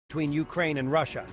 between Ukraine and Russia.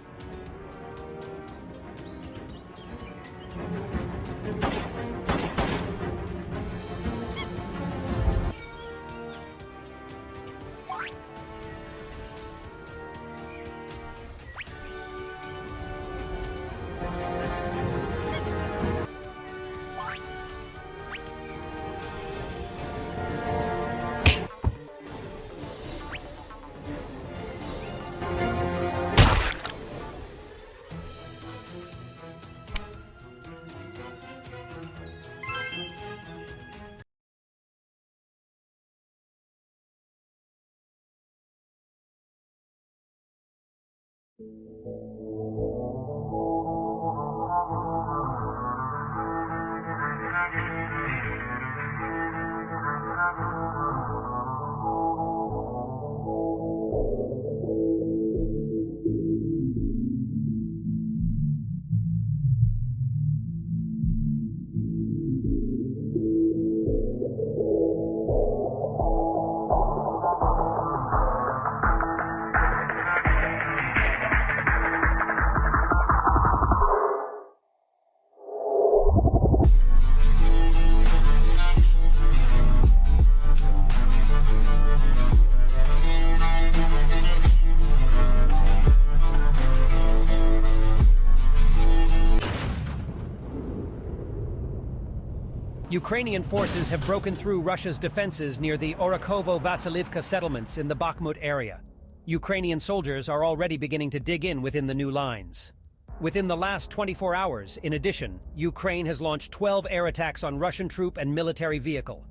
Ukrainian forces have broken through Russia's defenses near the Orakovo-Vasilivka settlements in the Bacmud area. Ukrainian soldiers are already beginning to dig in within the new lines. Within the last 24 hours, in addition, Ukraine has launched 12 air attacks on Russian troop and military vehicle.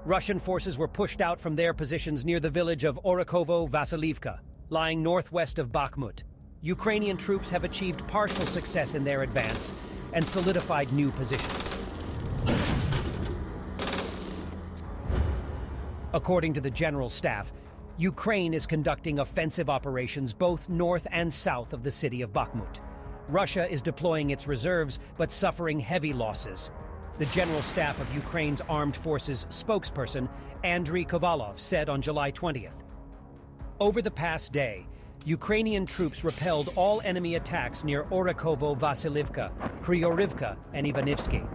Russian forces were pushed out from their positions near the village of Orakovo-Vasilivka, lying northwest of Bacmud. Ukrainian troops have achieved partial success in their advance and solidified new positions. According to the General Staff, Ukraine is conducting offensive operations both north and south of the city of Bacmud. Russia is deploying its reserves but suffering heavy losses. The General Staff of Ukraine's Armed Forces spokesperson, Andriy Kovalov, said on July 20th. Over the past day, Ukrainian troops repelled all enemy attacks near Orakovo-Vasilivka, Kryorivka, and Ivanivsky.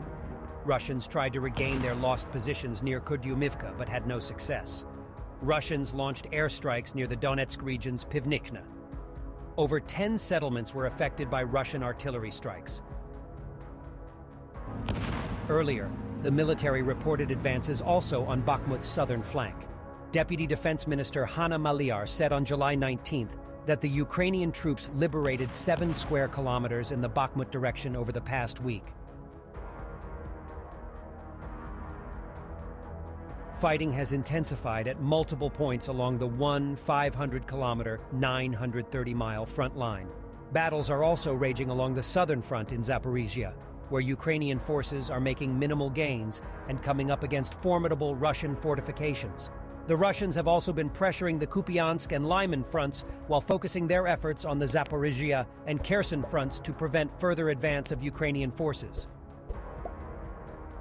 Russians tried to regain their lost positions near Kurdyumivka but had no success. Russians launched airstrikes near the Donetsk region's Pivnikna. Over 10 settlements were affected by Russian artillery strikes. Earlier, the military reported advances also on Bakhmut's southern flank. Deputy Defense Minister Hanna Maliar said on July 19th that the Ukrainian troops liberated 7 square kilometers in the Bakhmut direction over the past week. Fighting has intensified at multiple points along the 500-kilometer, 930-mile front line. Battles are also raging along the southern front in Zaporizhia, where Ukrainian forces are making minimal gains and coming up against formidable Russian fortifications. The Russians have also been pressuring the Kupiansk and Lyman fronts while focusing their efforts on the Zaporizhia and Kherson fronts to prevent further advance of Ukrainian forces.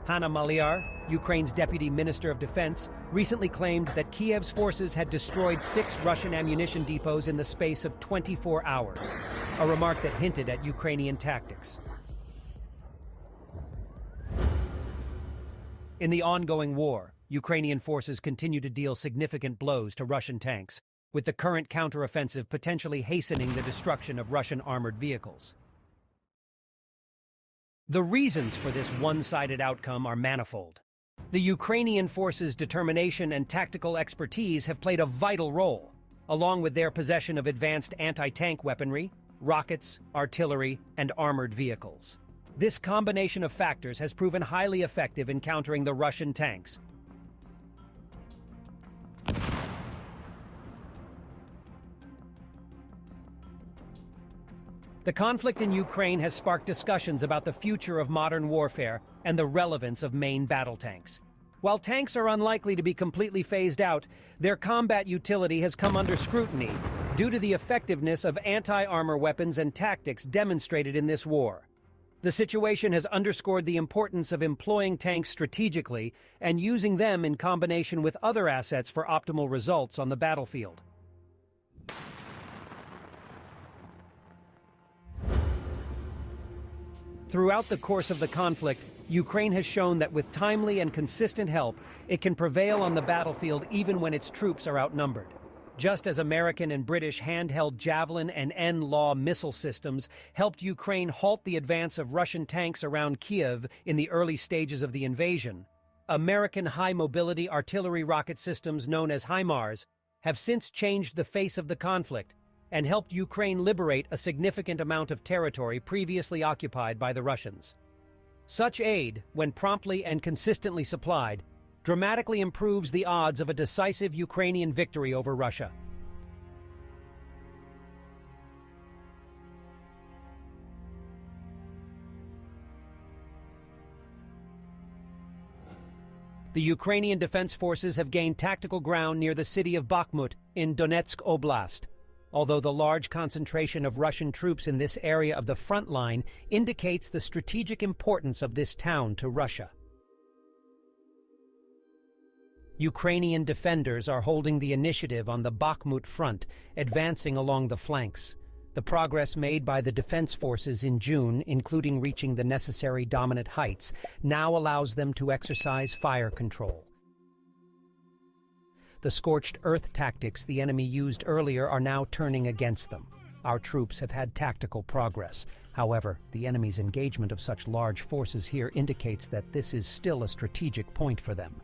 Hanna Maliar, Ukraine's Deputy Minister of Defense, recently claimed that Kiev's forces had destroyed 6 Russian ammunition depots in the space of 24 hours, a remark that hinted at Ukrainian tactics. In the ongoing war, Ukrainian forces continue to deal significant blows to Russian tanks, with the current counteroffensive potentially hastening the destruction of Russian armored vehicles. The reasons for this one-sided outcome are manifold. The Ukrainian forces' determination and tactical expertise have played a vital role, along with their possession of advanced anti-tank weaponry, rockets, artillery, and armored vehicles. This combination of factors has proven highly effective in countering the Russian tanks. The conflict in Ukraine has sparked discussions about the future of modern warfare and the relevance of main battle tanks. While tanks are unlikely to be completely phased out, their combat utility has come under scrutiny due to the effectiveness of anti-armor weapons and tactics demonstrated in this war. The situation has underscored the importance of employing tanks strategically and using them in combination with other assets for optimal results on the battlefield. Throughout the course of the conflict, Ukraine has shown that with timely and consistent help, it can prevail on the battlefield even when its troops are outnumbered. Just as American and British handheld Javelin and N-Law missile systems helped Ukraine halt the advance of Russian tanks around Kiev in the early stages of the invasion, American high-mobility artillery rocket systems known as HIMARS have since changed the face of the conflict and helped Ukraine liberate a significant amount of territory previously occupied by the Russians. Such aid, when promptly and consistently supplied, dramatically improves the odds of a decisive Ukrainian victory over Russia. The Ukrainian Defense Forces have gained tactical ground near the city of Bacmud in Donetsk Oblast, although the large concentration of Russian troops in this area of the front line indicates the strategic importance of this town to Russia. Ukrainian defenders are holding the initiative on the Bacmud front, advancing along the flanks. The progress made by the defense forces in June, including reaching the necessary dominant heights, now allows them to exercise fire control. The scorched earth tactics the enemy used earlier are now turning against them. Our troops have had tactical progress. However, the enemy's engagement of such large forces here indicates that this is still a strategic point for them.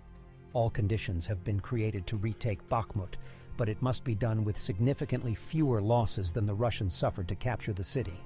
All conditions have been created to retake Bacmud, but it must be done with significantly fewer losses than the Russians suffered to capture the city.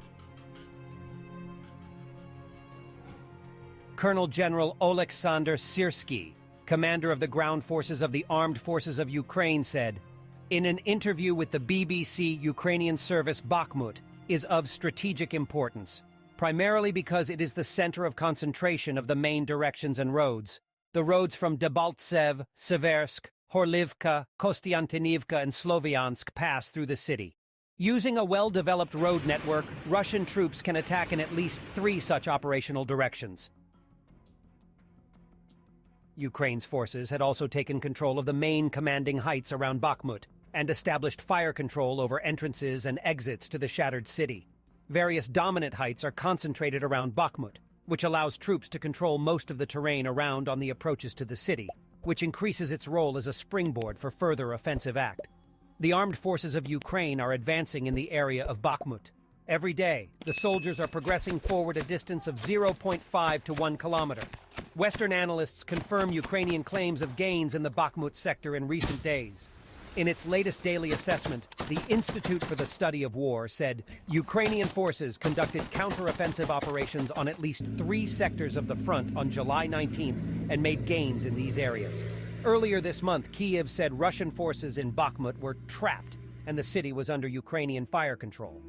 Colonel General Oleksandr Syrsky, commander of the ground forces of the Armed Forces of Ukraine, said, in an interview with the BBC Ukrainian service, Bacmud is of strategic importance, primarily because it is the center of concentration of the main directions and roads. The roads from Debaltsev, Seversk, Horlivka, Kostiantynivka, and Sloviansk pass through the city. Using a well-developed road network, Russian troops can attack in at least 3 such operational directions. Ukraine's forces had also taken control of the main commanding heights around Bacmud and established fire control over entrances and exits to the shattered city. Various dominant heights are concentrated around Bacmud, which allows troops to control most of the terrain around on the approaches to the city, which increases its role as a springboard for further offensive act. The armed forces of Ukraine are advancing in the area of Bacmud. Every day, the soldiers are progressing forward a distance of 0.5 to 1 kilometer. Western analysts confirm Ukrainian claims of gains in the Bacmud sector in recent days. In its latest daily assessment, the Institute for the Study of War said Ukrainian forces conducted counteroffensive operations on at least 3 sectors of the front on July 19th and made gains in these areas. Earlier this month, Kiev said Russian forces in Bacmud were trapped and the city was under Ukrainian fire control.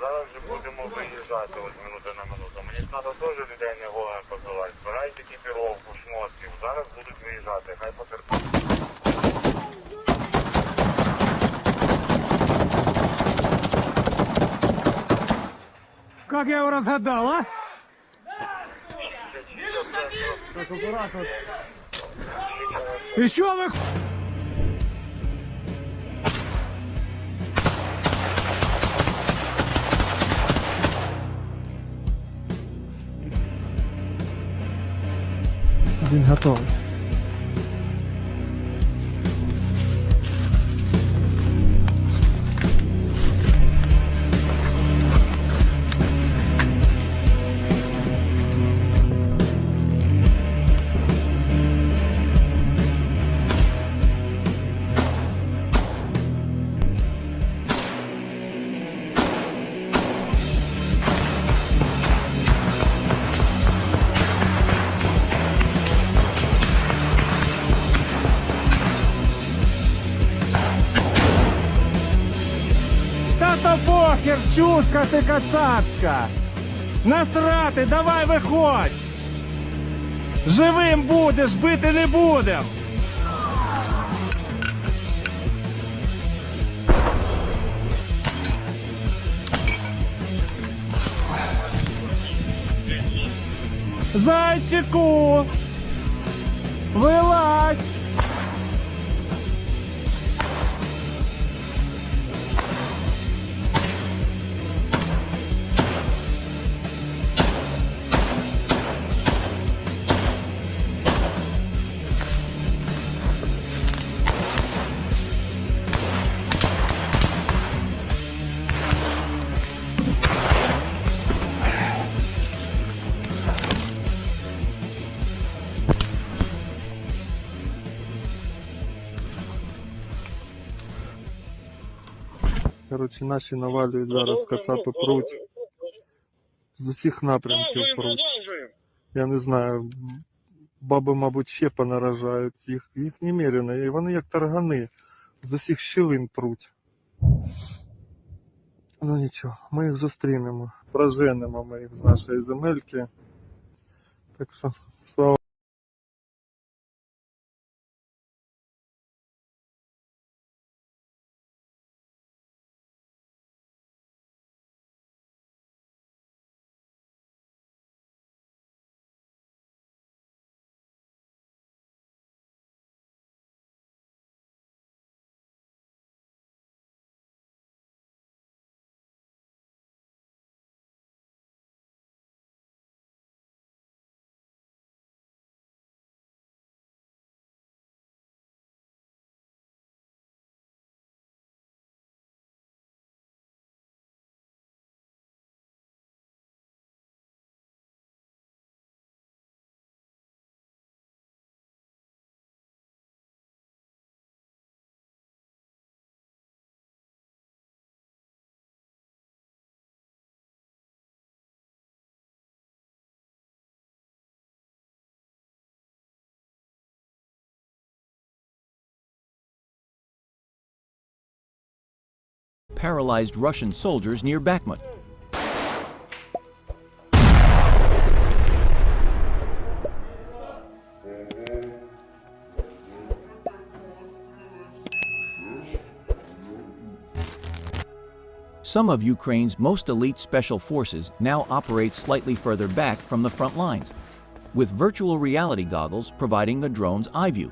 Зараз вже будемо виїжджати ось минута на минуту. Мені треба теж людей не головне позивати. Збирайте екіпіровку, шмотки. Зараз будуть виїжджати. Хай потерпіть. Как я его разгадал, а? Так, аккуратно. Еще вы... Один готовый. Керчушка ти кацапська! Насрати, давай виходь! Живим будеш, бити не будем! Зайчику! Вилазь! Коротше, наші навалюють зараз, кацапи пруть. З усіх напрямків пруть. Я не знаю, баби, мабуть, ще понаражають. Їх немерено, і вони як таргани. З усіх щілин пруть. Ну нічого, ми їх зустрінемо. Проженемо ми їх з нашої земельки. Так що, слава. Paralyzed Russian soldiers near Bakhmut. Some of Ukraine's most elite special forces now operate slightly further back from the front lines, with virtual reality goggles providing the drone's eye view.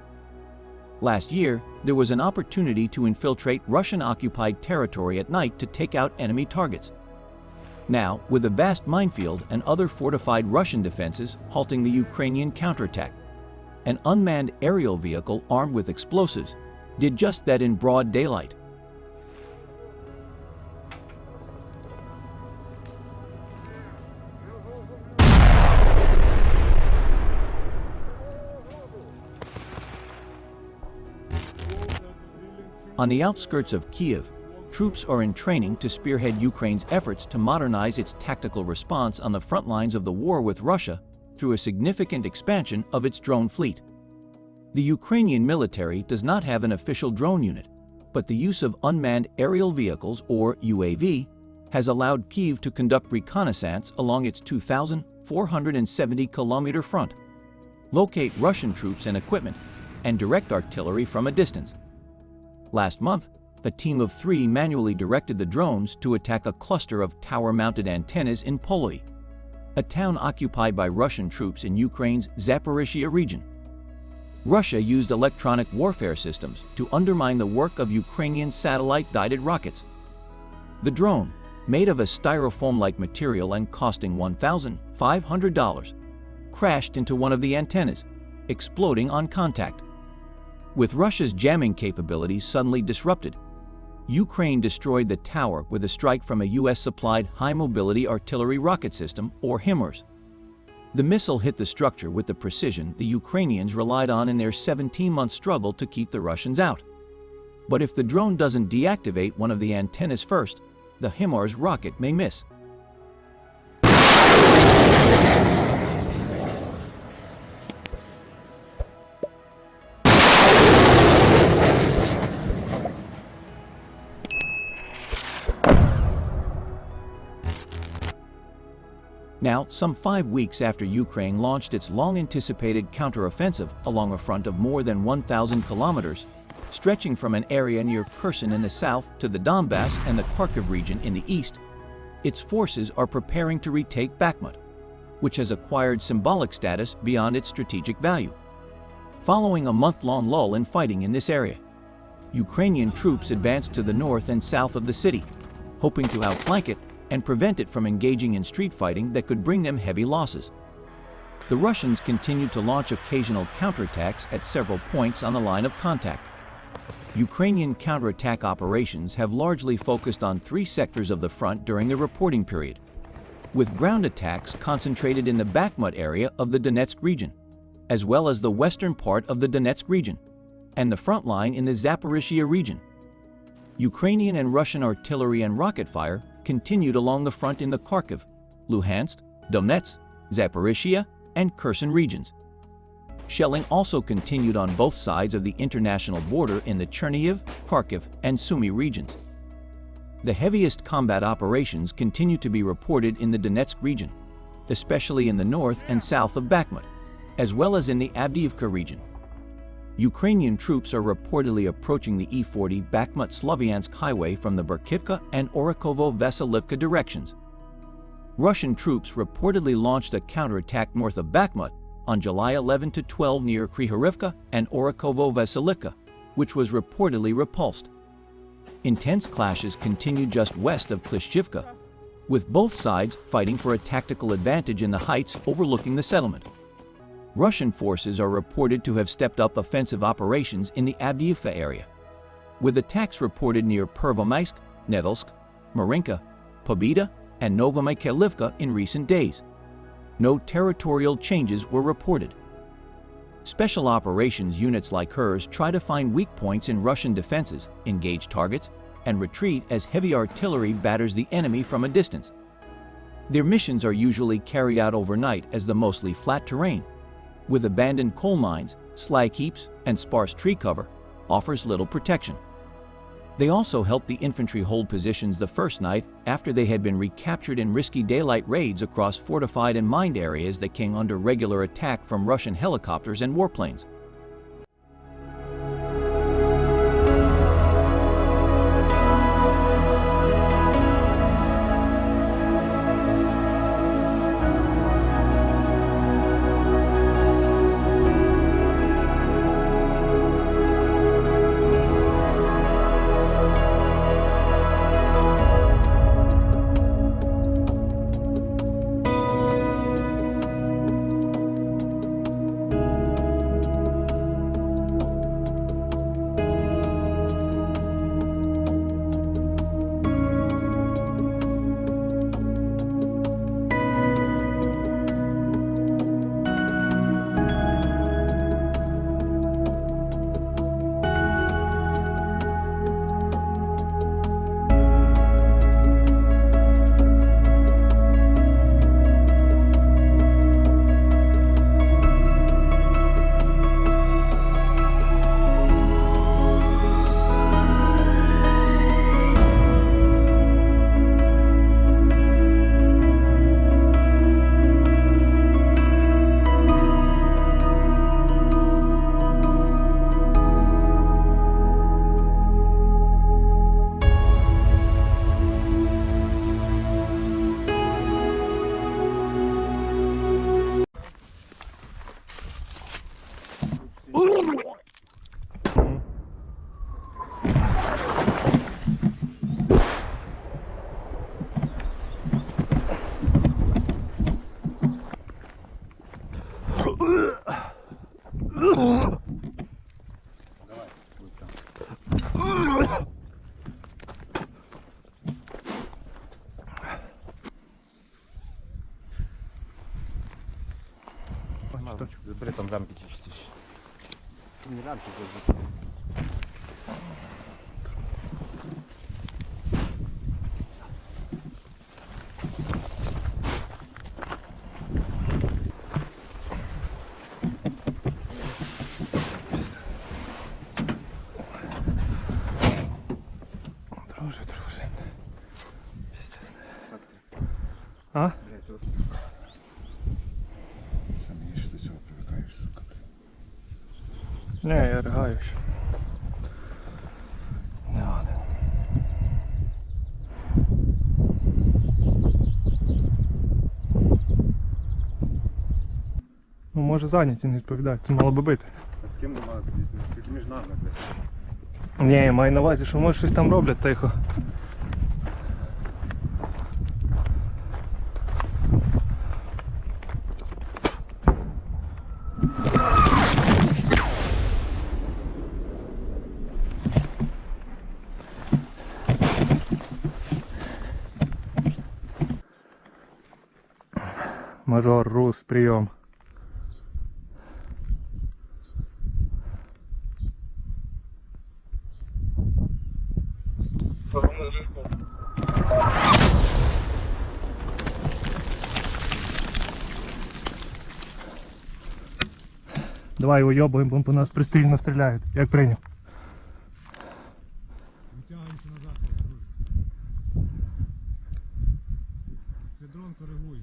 Last year, there was an opportunity to infiltrate Russian-occupied territory at night to take out enemy targets. Now, with a vast minefield and other fortified Russian defenses halting the Ukrainian counterattack, an unmanned aerial vehicle armed with explosives did just that in broad daylight. On the outskirts of Kiev, troops are in training to spearhead Ukraine's efforts to modernize its tactical response on the front lines of the war with Russia through a significant expansion of its drone fleet. The Ukrainian military does not have an official drone unit, but the use of unmanned aerial vehicles, or UAV, has allowed Kyiv to conduct reconnaissance along its 2,470-kilometer front, locate Russian troops and equipment, and direct artillery from a distance. Last month, a team of 3 manually directed the drones to attack a cluster of tower-mounted antennas in Poloy, a town occupied by Russian troops in Ukraine's Zaporizhzhia region. Russia used electronic warfare systems to undermine the work of Ukrainian satellite-guided rockets. The drone, made of a styrofoam-like material and costing $1,500, crashed into one of the antennas, exploding on contact. With Russia's jamming capabilities suddenly disrupted, Ukraine destroyed the tower with a strike from a US-supplied high-mobility artillery rocket system, or HIMARS. The missile hit the structure with the precision the Ukrainians relied on in their 17-month struggle to keep the Russians out. But if the drone doesn't deactivate one of the antennas first, the HIMARS rocket may miss. Now, some 5 weeks after Ukraine launched its long-anticipated counteroffensive along a front of more than 1,000 kilometers, stretching from an area near Kherson in the south to the Donbass and the Kharkiv region in the east, its forces are preparing to retake Bakhmut, which has acquired symbolic status beyond its strategic value. Following a month-long lull in fighting in this area, Ukrainian troops advanced to the north and south of the city, hoping to outflank it and prevent it from engaging in street fighting that could bring them heavy losses. The Russians continued to launch occasional counterattacks at several points on the line of contact. Ukrainian counterattack operations have largely focused on 3 sectors of the front during the reporting period, with ground attacks concentrated in the Bakhmut area of the Donetsk region, as well as the western part of the Donetsk region, and the front line in the Zaporizhia region. Ukrainian and Russian artillery and rocket fire continued along the front in the Kharkiv, Luhansk, Donetsk, Zaporizhia, and Kherson regions. Shelling also continued on both sides of the international border in the Chernihiv, Kharkiv, and Sumy regions. The heaviest combat operations continue to be reported in the Donetsk region, especially in the north and south of Bakhmut, as well as in the Avdiivka region. Ukrainian troops are reportedly approaching the E40 Bakhmut-Slavyansk highway from the Berkivka and Orakovo-Vasilivka directions. Russian troops reportedly launched a counterattack north of Bakhmut on July 11 to 12 near Kryhorivka and Orakovo-Vasilivka, which was reportedly repulsed. Intense clashes continued just west of Klishchivka, with both sides fighting for a tactical advantage in the heights overlooking the settlement. Russian forces are reported to have stepped up offensive operations in the Avdiivka area, with attacks reported near Pervomaisk, Nevelsk, Marinka, Pobeda, and Novomykhailivka in recent days. No territorial changes were reported. Special operations units like hers try to find weak points in Russian defenses, engage targets, and retreat as heavy artillery batters the enemy from a distance. Their missions are usually carried out overnight as the mostly flat terrain, with abandoned coal mines, slag heaps, and sparse tree cover, offers little protection. They also helped the infantry hold positions the first night after they had been recaptured in risky daylight raids across fortified and mined areas that came under regular attack from Russian helicopters and warplanes. Забери там рамки чистишь. Не рамки, даже. А? Блядь, вот. спостерігаю. От. Ну, може зайняті, не відповідають, це мало би бити. А з ким немає звісно? Тільки між нами. Ні, я маю на увазі, що може щось там роблять тихо. Мажор, рус, прийом. Давай уйобуємо, бо по нас пристрільно стріляють. Як прийняв? Витягуємося назад, друже. Це дрон коригує.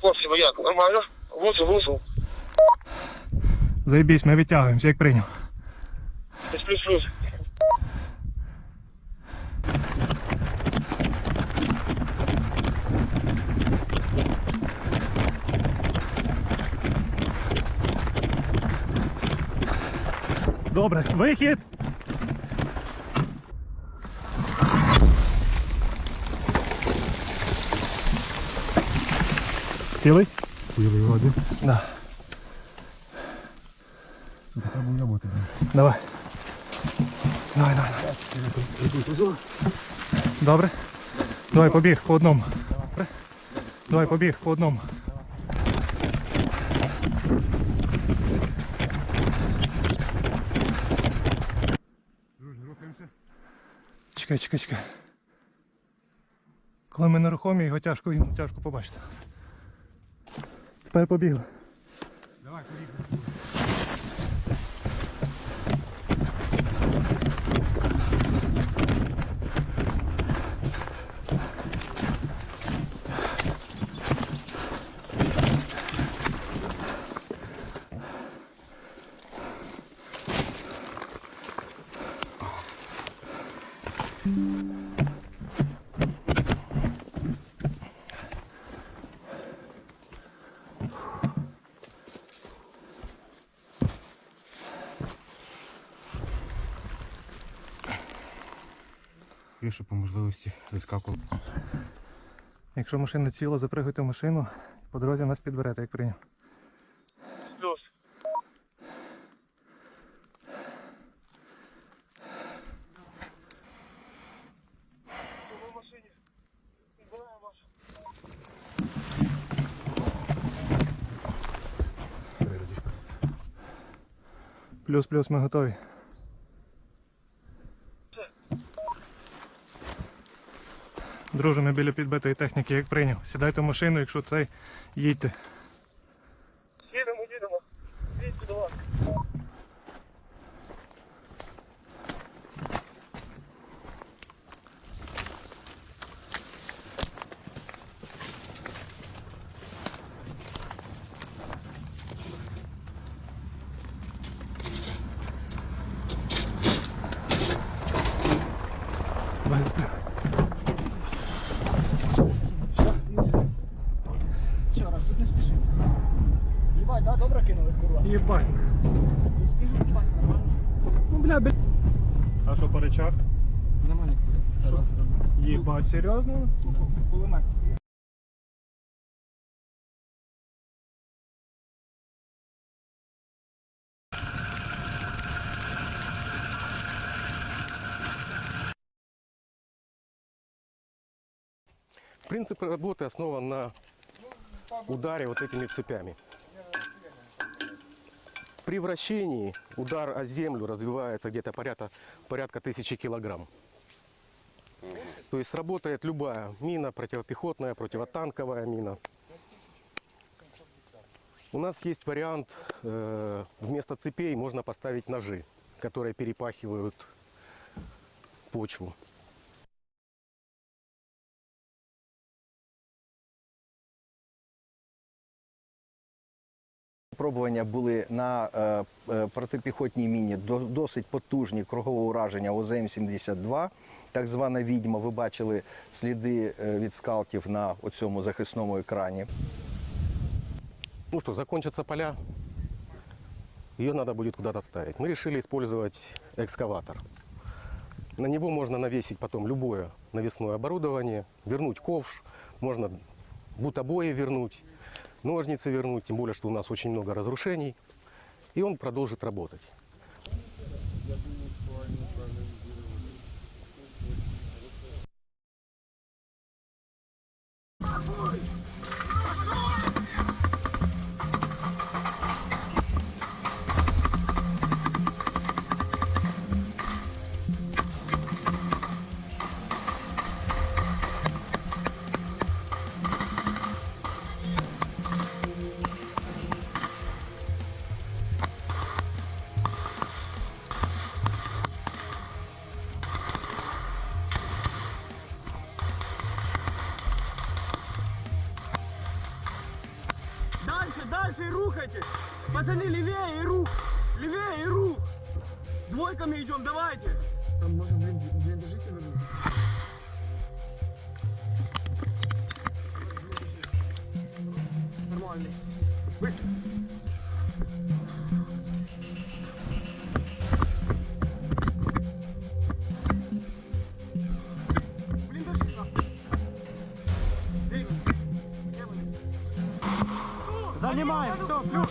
Хлопці, ви як? Нормально? Вузол. Заєбісь, ми витягуємося, як прийняв. Плюс. Добре, вихід! Цілий? Хуєвий вроді. Да. Треба уйобувати. Давай. Добре? Давай побіг по одному. Давай побіг по одному. Друже, рухаємося. Чекай. Коли ми нерухомі, йому тяжко побачити нас. Тепер побігли. Давай, поїхали. Більше по можливості заскакував. Якщо машина ціла, запригуйте в машину, по дорозі нас підберете, як прийняв. Плюс. Плюс, ми готові. Друже, ми біля підбитої техніки, як прийняв. Сідайте в машину, якщо цей, їдьте. Їдемо. Їдьте до вас. Що, раз тут не спішить. Єбать, да, добре кинули, курва. Єбать. Ну, бля. А що по речах? Нема нікуди. Все, раз зробили. Єбать, серйозно? Кулемет. Принцип работы основан на ударе вот этими цепями. При вращении удар о землю развивается где-то порядка 1000 килограмм. То есть сработает любая мина, противопехотная, противотанковая мина. У нас есть вариант, вместо цепей можно поставить ножи, которые перепахивают почву. Випробування були на протипіхотній міні досить потужні кругового ураження ОЗМ-72, так звана відьма. Ви бачили сліди від скаутів на цьому захисному екрані. Ну что, закончатся поля, ее надо будет куда-то ставить. Мы решили использовать экскаватор. На него можно навесить потом любое навесное оборудование, вернуть ковш, можно бутобои вернуть, ножницы вернуть, тем более, что у нас очень много разрушений, и он продолжит работать. Дальше рухайтесь. Пацаны, левее и рук. Левее и рук. Двойками идем, давайте. Там можно, блиндажите вернуться. Нормальный. Быстро. Блиндажи, нахуй. Занимаем, все, плюс.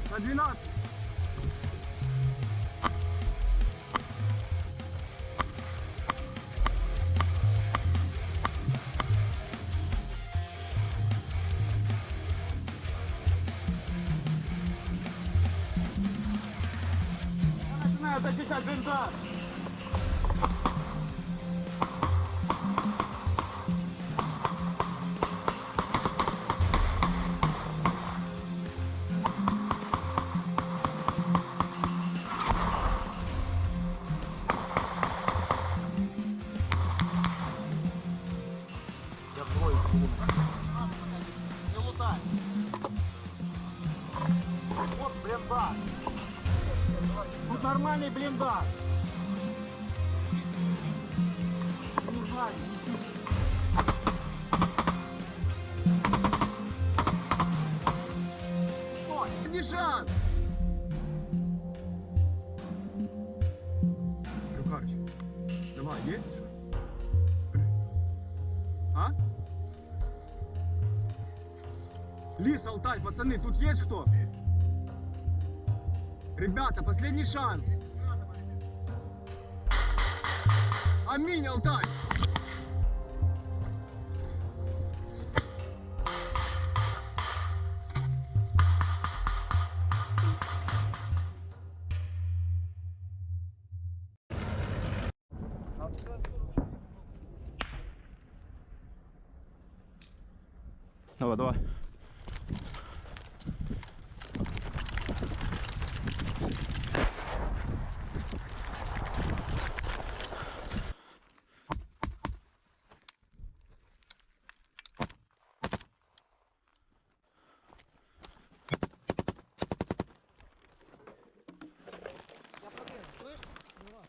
На 12. Я начинаю зачищать бенза. Не лутай. Вот блиндаж. Тут нормальный блиндаж. Не знаю. Ой, не шанс. Рюкач, давай, есть что? А? Лис, Алтай, пацаны, тут есть кто? Ребята, последний шанс. Аминь, Алтай. Давай, давай.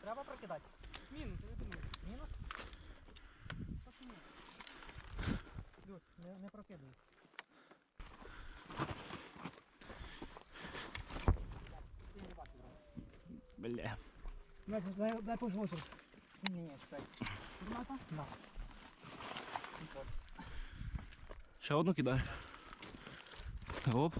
Треба прокидати. Мінус, я думаю. Мінус? Плюс, не прокидуй. Бля. Дай пожгошу. Ні, чекай. Граната? Да. Ще одну кидай. Оп.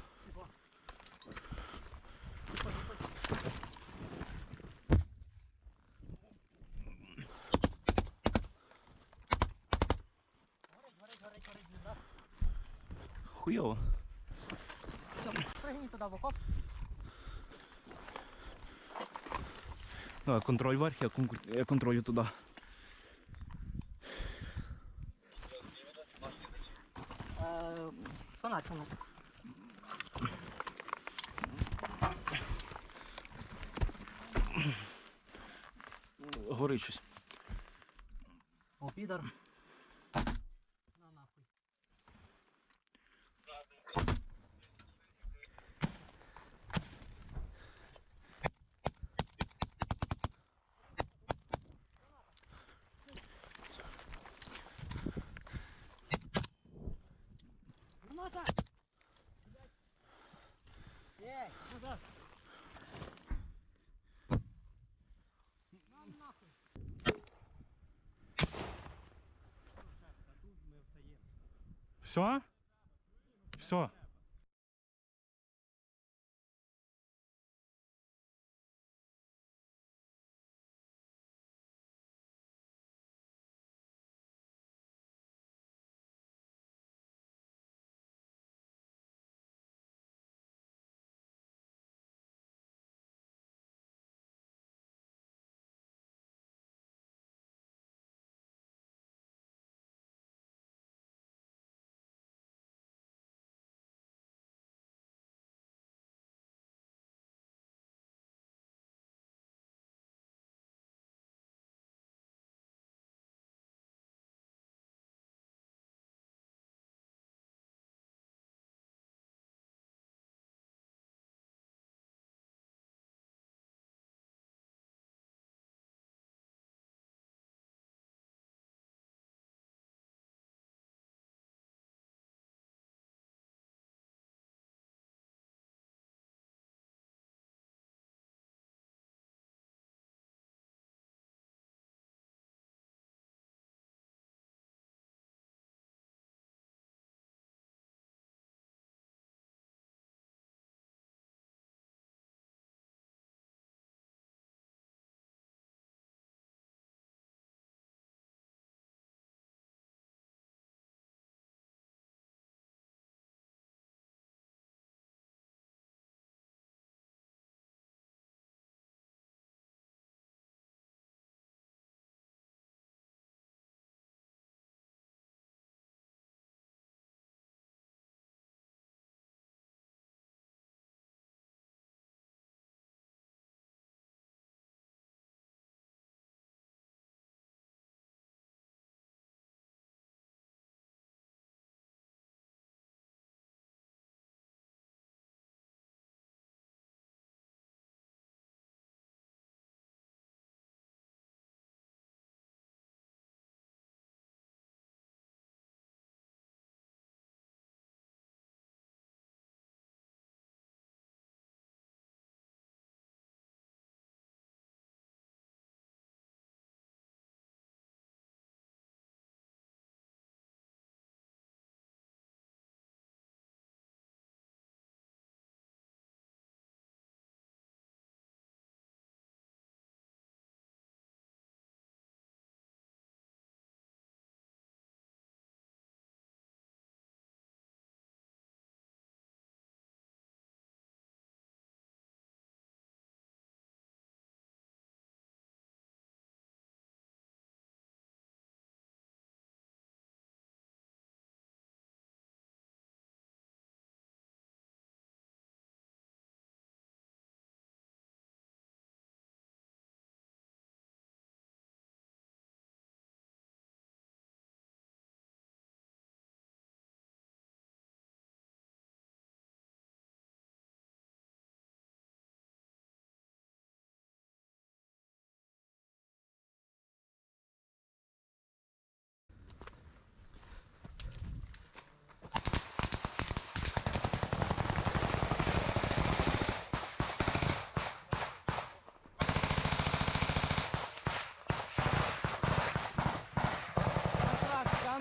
хуйово. Пригніть туди в окоп. Давай, контроль вверх, я контролю туди. Фонарь. Горить щось. О, підар. На нахуй. Ей, назад. Все? Все.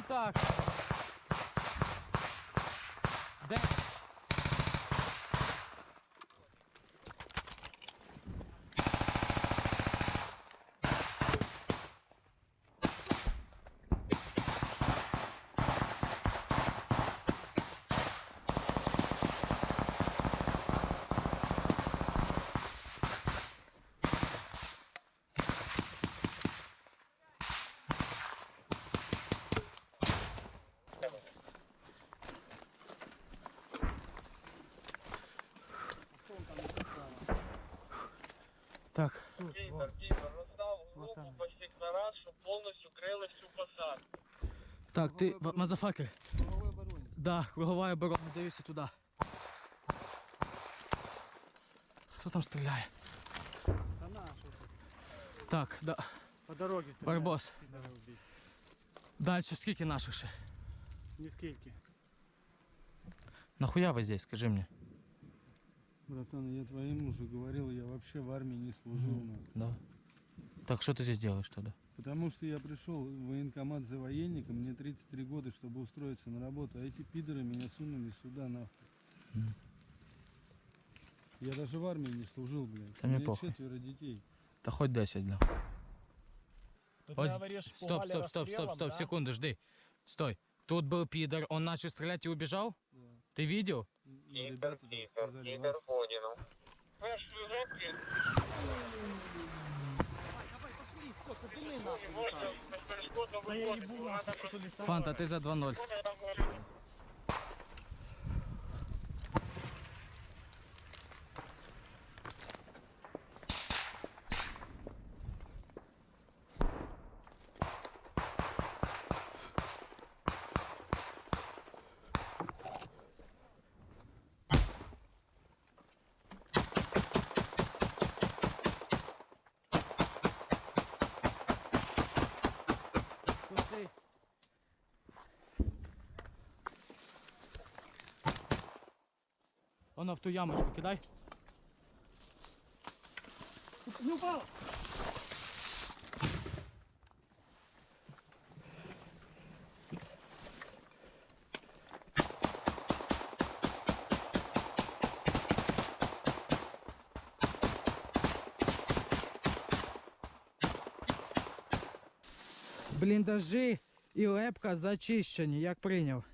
Контакт. Де? Так. Кіпер, розстав групу по всіх нараз, щоб повністю крили всю посадку. Так, ти, мазафакер. Да, кругова оборона, дивися туди. Хто там стріляє? Так, да. По дорозі стріляють. Барбос. Далі скільки наших ще? Ніскільки. Нахуя ви здесь, скажи мені? Братан, я твоему уже говорил, я вообще в армии не служил. Да. Так что ты здесь делаешь тогда? Потому что я пришел в военкомат за военником, мне 33 года, чтобы устроиться на работу, а эти пидоры меня сунули сюда нахуй. Я даже в армии не служил, блядь. Да У мне меня похуй. 4 детей. Та хоть 10, да. Тут Ось, говоришь, стоп, пугали стоп, расстрелом, да? секунду, жди. Стой. Тут был пидор, он начал стрелять и убежал? Да. Ты видел? И ребята там сказали, Кіпер ходіно. Перший жовтий. Можна безперешкодно виходити. Фанта, ты за 2-0. Пусти. Воно в ту ямочку кидай. Не упал! Бліндажі і лепка зачищені, як прийняв.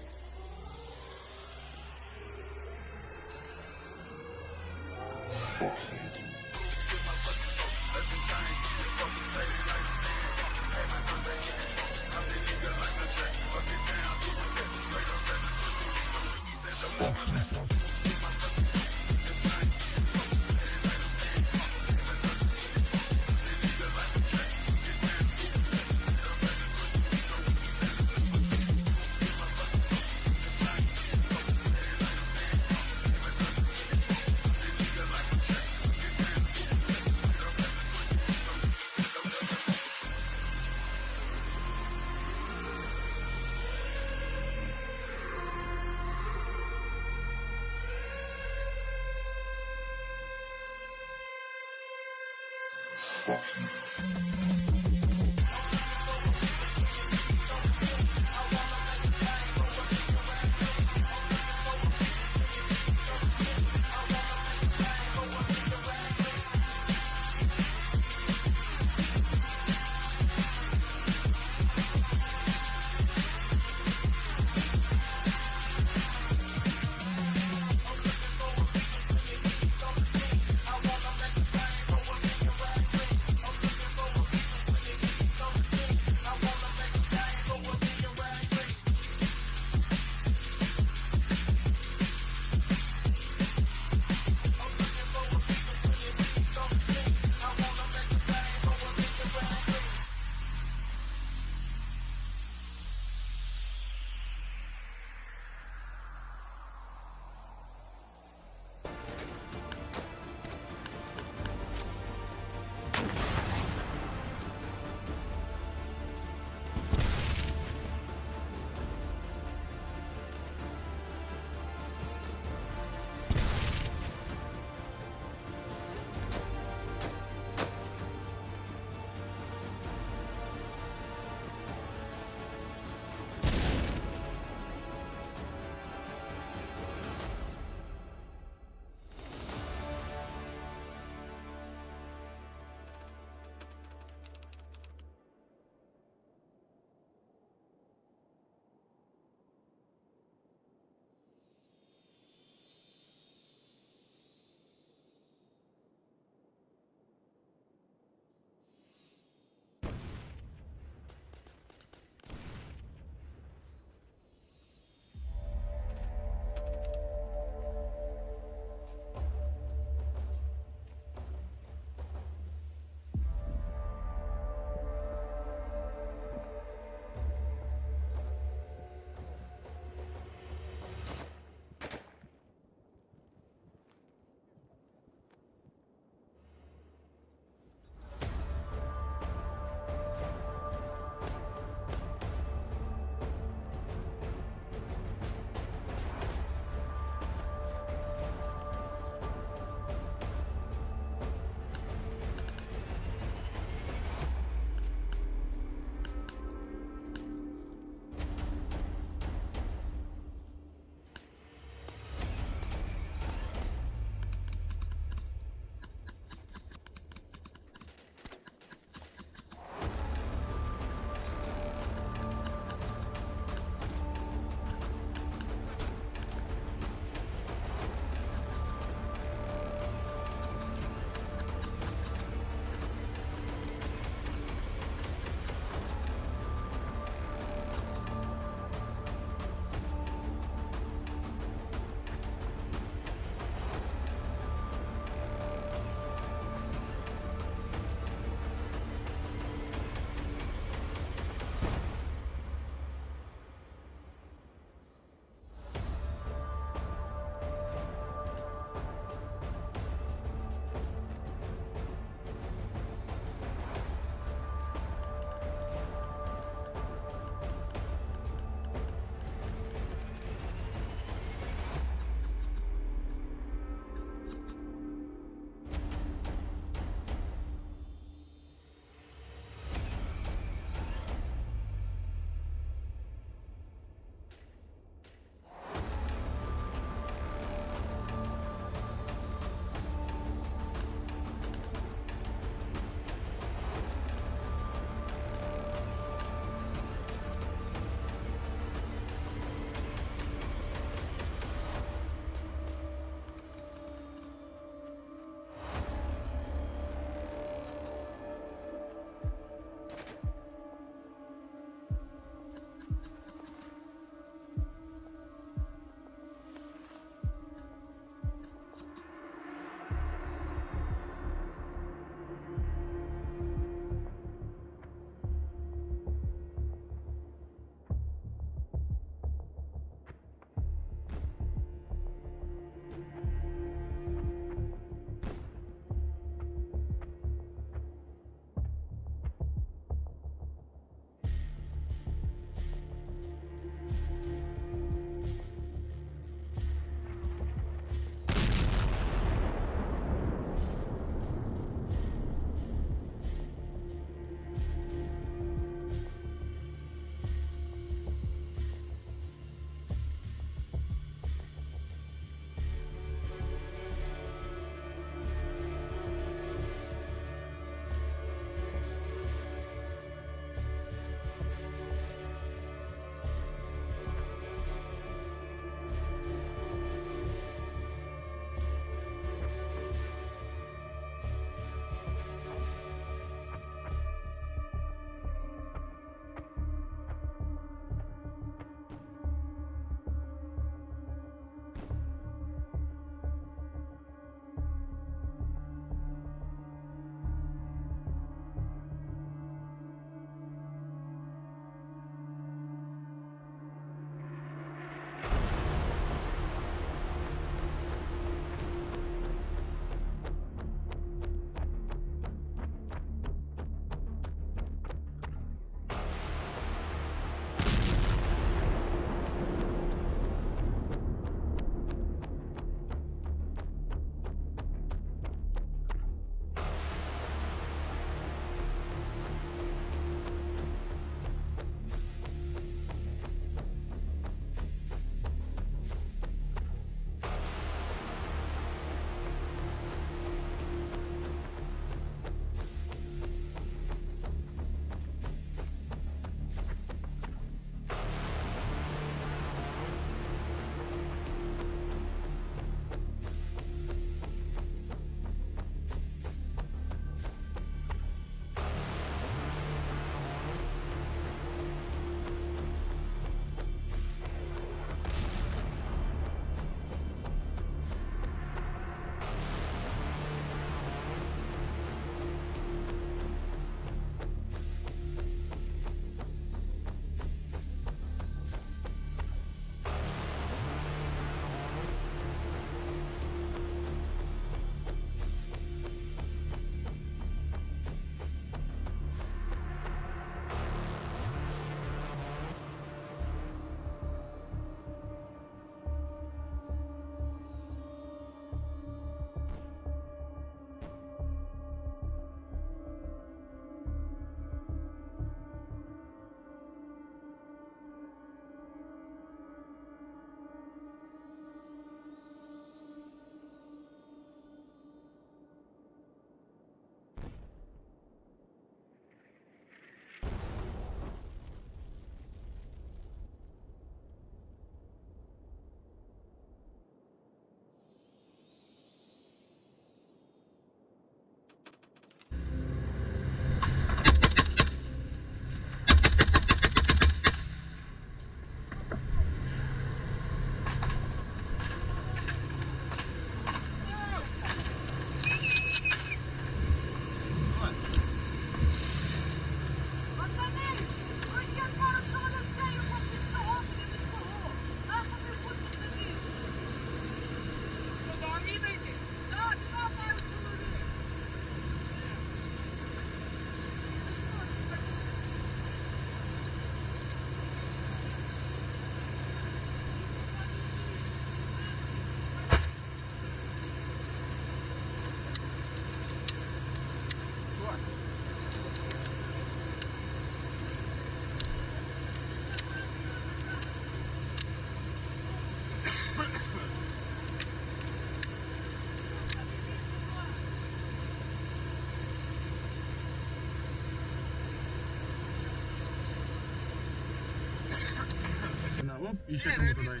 Оп, еще кому-то дай.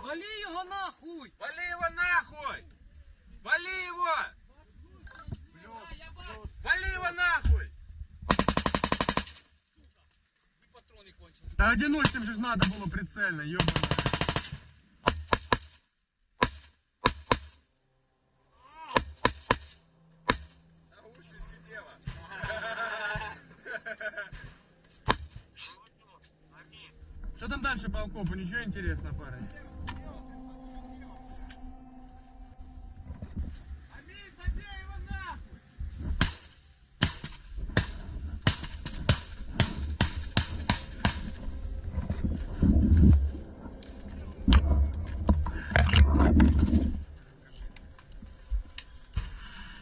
Вали його нахуй! Вали его нахуй! Вали его! Вали его нахуй! Да одиночным же надо было прицельно, ёбаный. Наушнички дело. Что там дальше по окопу? Ничего интересного, парень?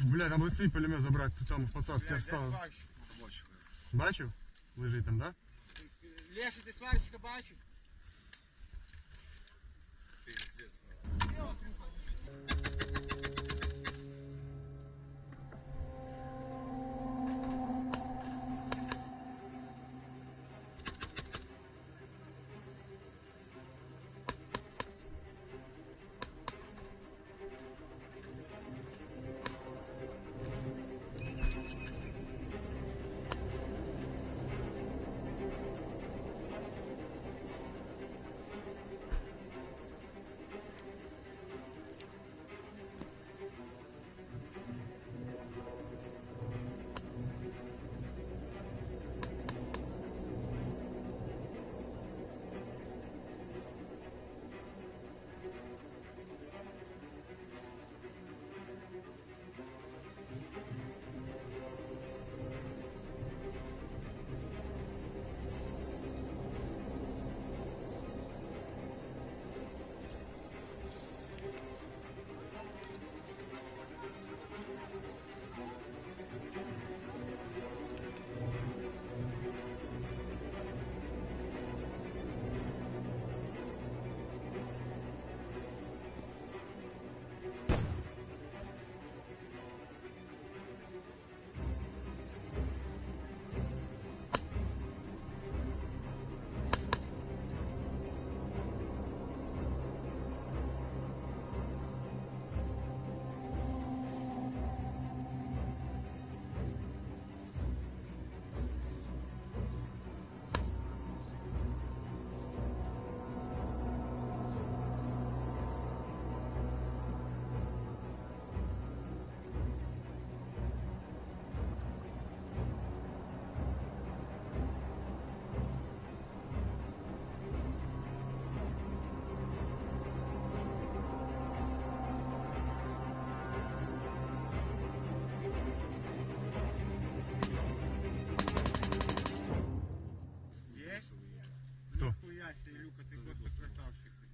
Бля, там бы свій пулемет забрати, ти там в посадці оставив. Бачив? Лежить там, да? Леша, ти сварщика бачив?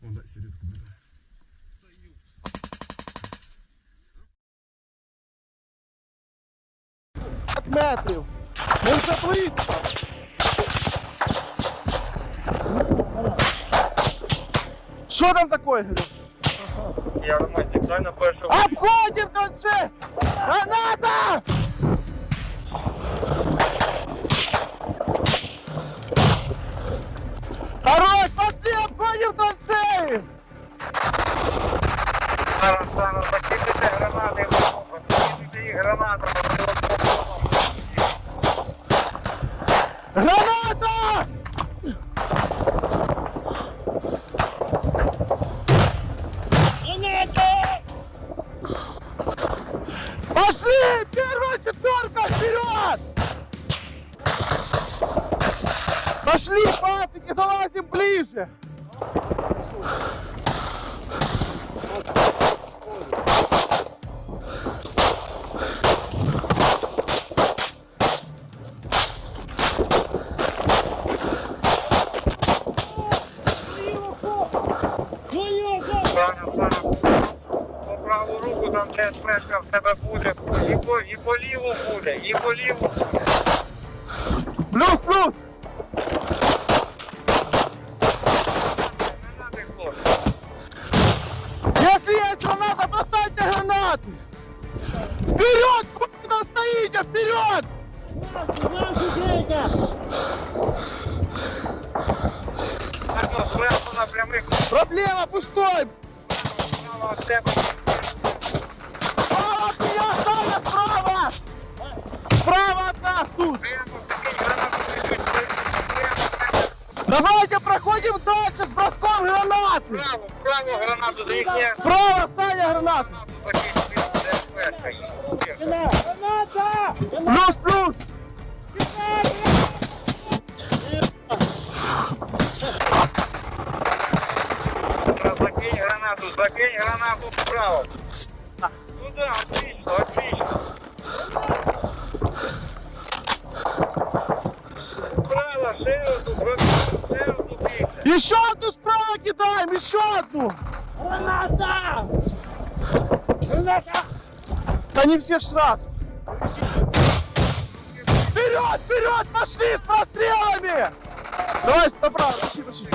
О, да, сидит куда-то. Метрів! Не заплить! Що там таке, говорю? Я романтик, дай на першому. Обходим тут же! Граната! Хорош, пошли, обходим тут же! Зараз, закидайте гранати, закидайте їх гранатами. Граната! Граната! Пошли! Первая четверка вперед! Пошли, пацаны, залазим ближе! По праву руку там де смешка в тебе буде, і по ліву буде, і по ліву. Плюс, плюс! Проблема, пустой! Справа от меня, Саня, справа! Справа от нас тут! Давайте проходим дальше с броском гранаты! Право гранату за їхня. Справа, Саня, гранату! Плюс, плюс! Закинь гранату вправо. Ну да, отлично, отлично. Справа, шею бігти. Еще одну справа кидаем, еще одну! Граната! Граната! Да не все ж сразу! Вперед, вперед, пошли с прострелами! Давай, направо, пошли, пошли.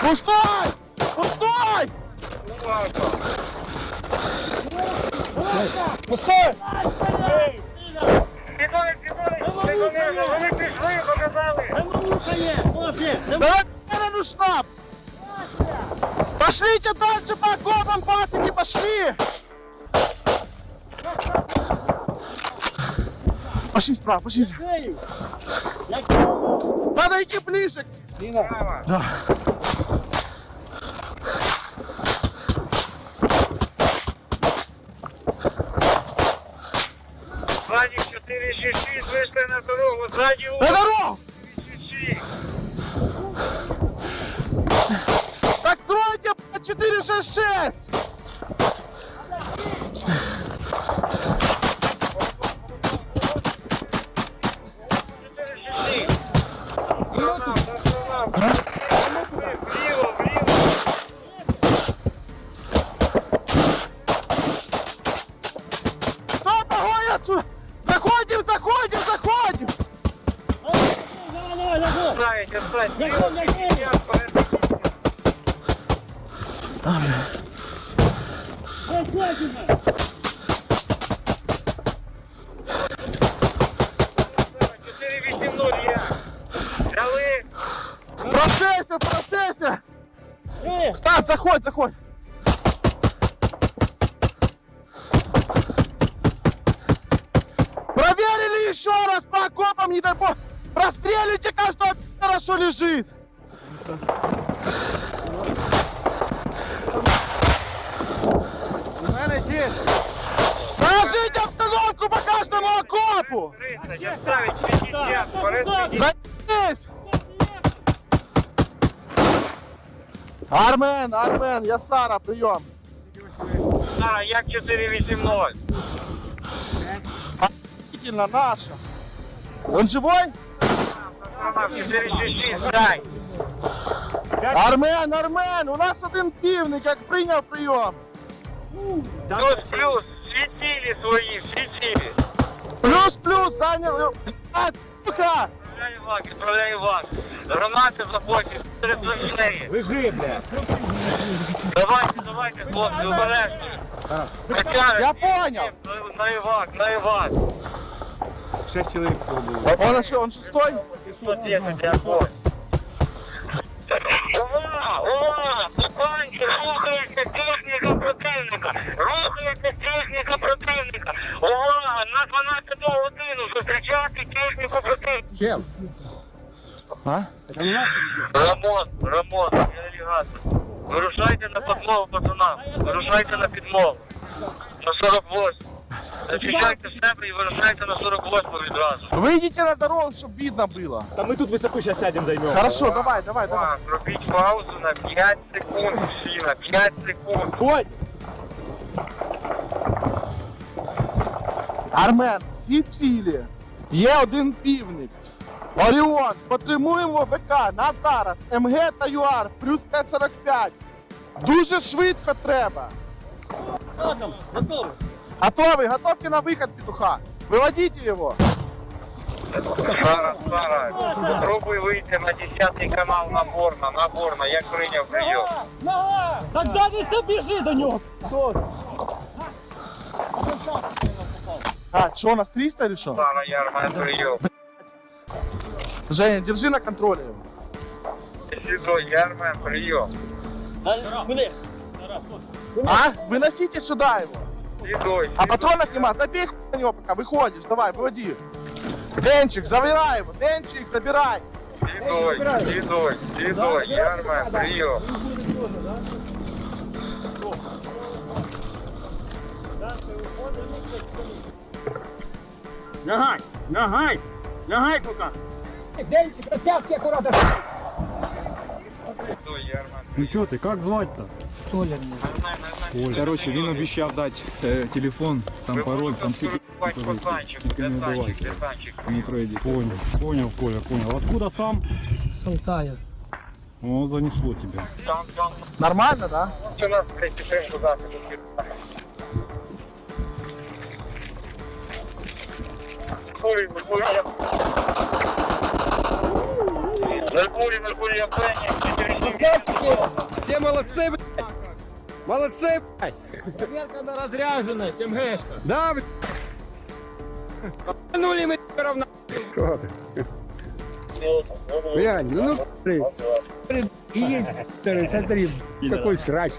Пустой! Пустой! Пустой! Вони пішли, показали. Давай на штаб! Пошлите дальше по окопам, пацаны, пошли! Пошли справа, пошли. Надо идти ближе. Да. Сзади 466, вышли на дорогу, сзади На дорогу! 466. Так тройте по 466! Вліво, вліво. Стоп, огонь отсюда! Заходим, заходим, заходим! Оставить, оставить. Вліво, вліво, вперед. В процессе, в процессе! Стас, заходь, заходь! Проверили еще раз по окопам, не дай бог! Прострелите каждого пи***ра, что лежит! Положите обстановку по каждому окопу! Заебись! Армен, Армен, я Сара, прием. Сара, як 480. Офигительно, наша. Он живой? 466, дай. Армен, Армен, у нас один пивный, как принял прием. Плюс, плюс, светили свои, светили. Плюс, плюс, занял. Сука! Отправляй вак. Гранати заходять, перед Лежи, бля. Давайте, давайте, хлопці, обережно. Я понял. На івак, на івак. 6 человек всего было. Он что, он шестой? Увага, увага! Панки, рухається техніка противника! Рухається техніка противника! Увага! На 12 годину зустрічати техніку противника! Чем? А? Рамон, я алігатор. Вирушайте на підмогу пацанам. Вирушайте на підмогу. На 48. Зачищайте себе і вирушайте на 48 відразу. Выйдите на дорогу, чтобы видно было. Да мы тут высоко сейчас сядем, займем. Хорошо, давай, давай, давай. Зробіть паузу на 5 секунд, всі на 5 секунд. Конь! Армен, всі цілі. Є один півник. Оріон, потримуємо ВК на зараз. МГ та ЮАР плюс 545. Дуже швидко треба. Готовий, готовки на вихід, петуха. Выводите его. Зараз. Пробуй вийти на 10-й канал наборно. Як прийняв прийом. Тогда не добежи до него. А, что, у нас 300 или что? Зараз, Ярман, прийом. Женя, держи на контроле его. Сюди, Ярман, прийом. А? Выносите сюда его. Сюди. А патронов нема, забей хуй на него пока выходишь. Давай, выводи. Денчик, забирай его. Денчик, забирай. Сюди, Ярман, прийом. Лягай пока. Денчик, растяжки аккуратно. Ну что ты, как звать-то? Толя. Короче, він обіцяв дати телефон, там пароль, там все. Тільки не давай. Не пройди. Понял, Коля, понял. Откуда сам? С Алтая. О, занесло тебя. Нормально, да? У нас підтримку дати. Все молодцы, блядь! Молодцы, блядь! Проверка на разряженность, МГшка. Да, блядь! Нули мы равно. Глянь, ну, блядь. И есть, смотри, какой срач.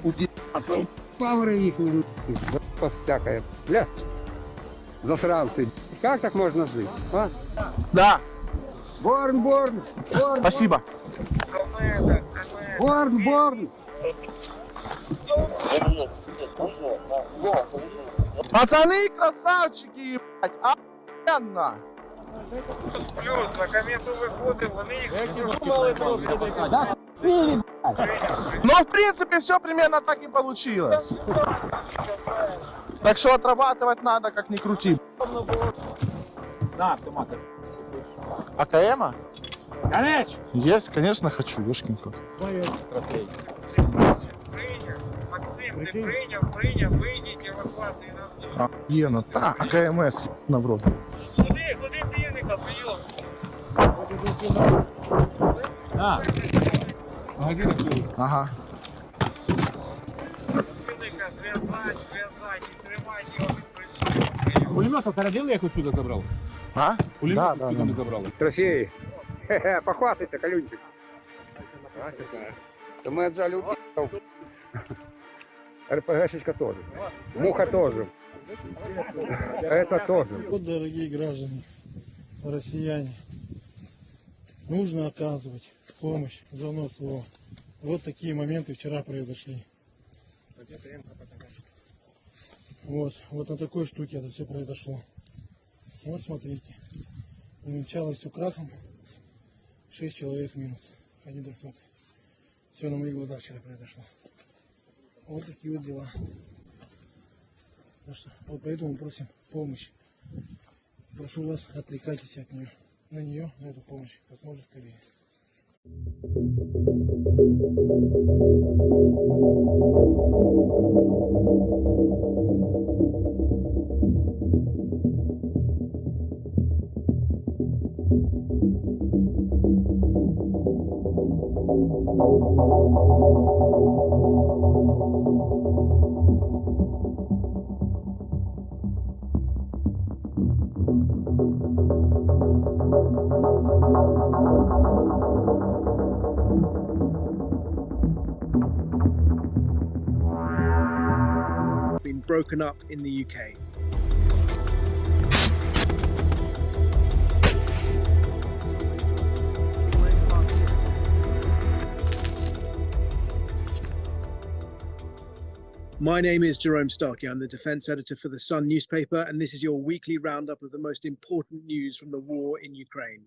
У пи***сов павры их, всякое. Бля, засранцы. Как так можно жить, а? Да. Борн. Спасибо. Борн. Пацаны, красавчики, ебать, охуенно. Плюс, на комету виходив, вони їх Но в принципе все примерно так и получилось. Так что отрабатывать надо, как ни крути. Да, автомат. АКМа? Конечно. Есть, конечно, хочу, ёшкин кот. Трофей. Максим, ти прийняв, вийдіть, евакуацію на всі. Охуенно, та, АКМС, на в рот. Куди півника, прийом? Да. Магазин открыл. Ага. Півника, зв'язать, і тримати його. Пулемет зарядил, я их отсюда забрал. А? Пулемет Да, отсюда да. не забрал. Трофеи. Похвастайся, колюнчик. То мы отжали у пи***ов. РПГшечка тоже. Муха тоже. Это тоже. Вот, дорогие граждане, россияне, нужно оказывать помощь давно СВО. Вот такие моменты вчера произошли. Вот на такой штуке это все произошло. Вот смотрите. Началось все крахом. 6 человек минус. 1 300. Все на моих глазах вчера произошло. Вот такие вот дела. Так что, вот поэтому просим помощь. Прошу вас, отвлекайтесь от нее. На эту помощь, как можно скорее. Been broken up in the UK. My name is Jerome Starkey. I'm the defense editor for the Sun newspaper, and this is your weekly roundup of the most important news from the war in Ukraine.